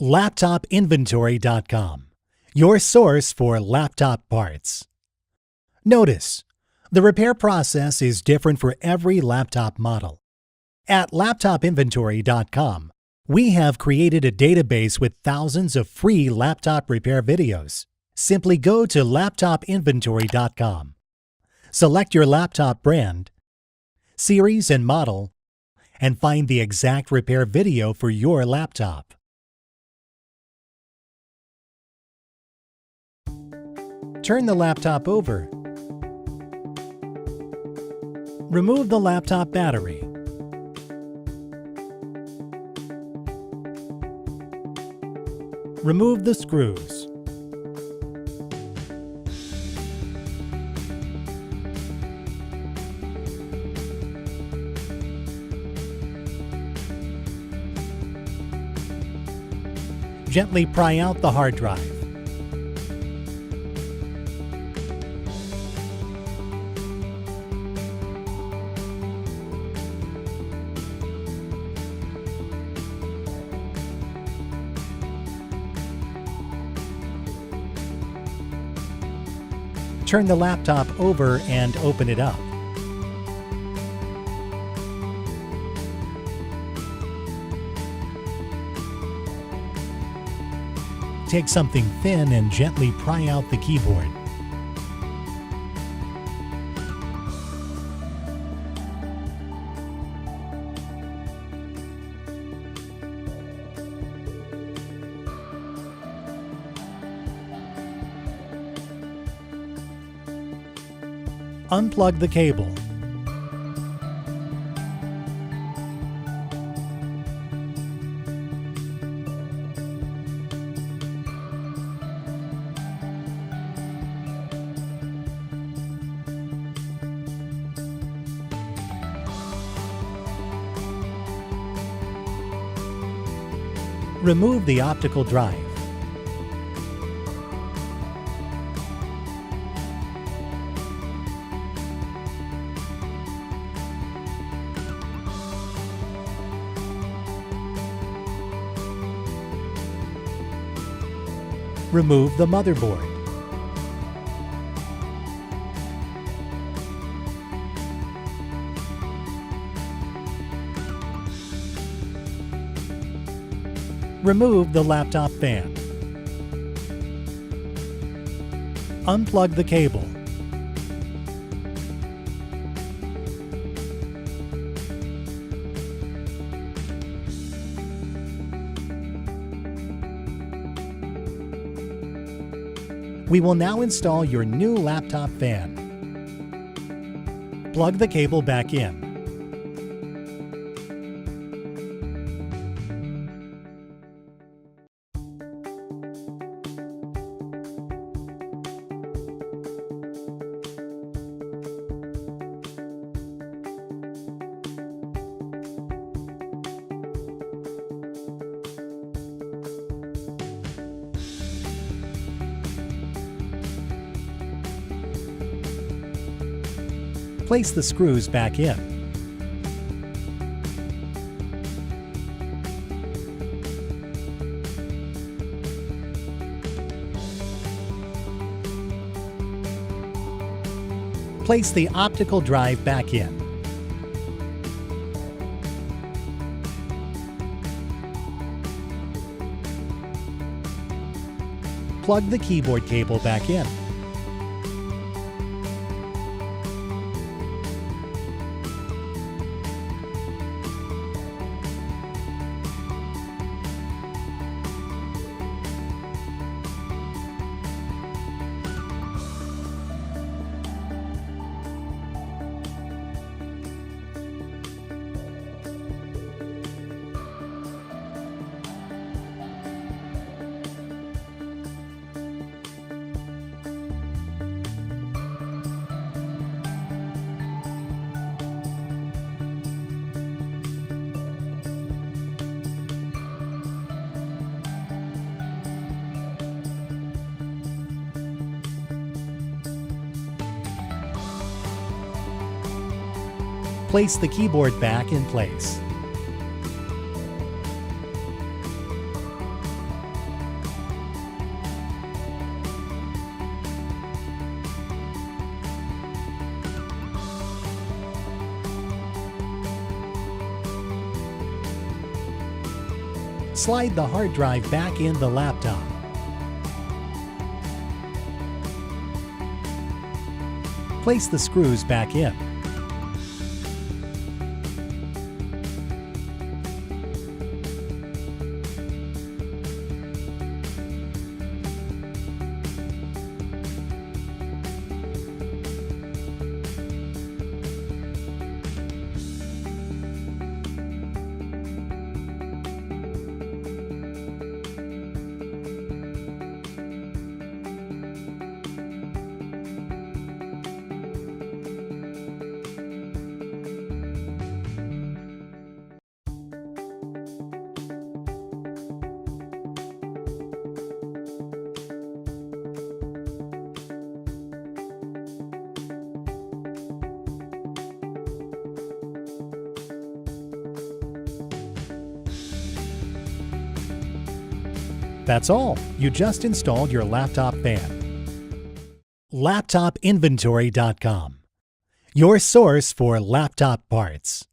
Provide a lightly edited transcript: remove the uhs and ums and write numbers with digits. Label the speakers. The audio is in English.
Speaker 1: LaptopInventory.com, your source for laptop parts. Notice, the repair process is different for every laptop model. At LaptopInventory.com, we have created a database with thousands of free laptop repair videos. Simply go to LaptopInventory.com, select your laptop brand, series and model, and find the exact repair video for your laptop. Turn the laptop over. Remove the laptop battery. Remove the screws. Gently pry out the hard drive. Turn the laptop over and open it up. Take something thin and gently pry out the keyboard. Unplug the cable. Remove the optical drive. Remove the motherboard. Remove the laptop fan. Unplug the cable. We will now install your new laptop fan. Plug the cable back in. Place the screws back in. Place the optical drive back in. Plug the keyboard cable back in. Place the keyboard back in place. slide the hard drive back in the laptop. Place the screws back in. That's all. You just installed your laptop fan. LaptopInventory.com, your source for laptop parts.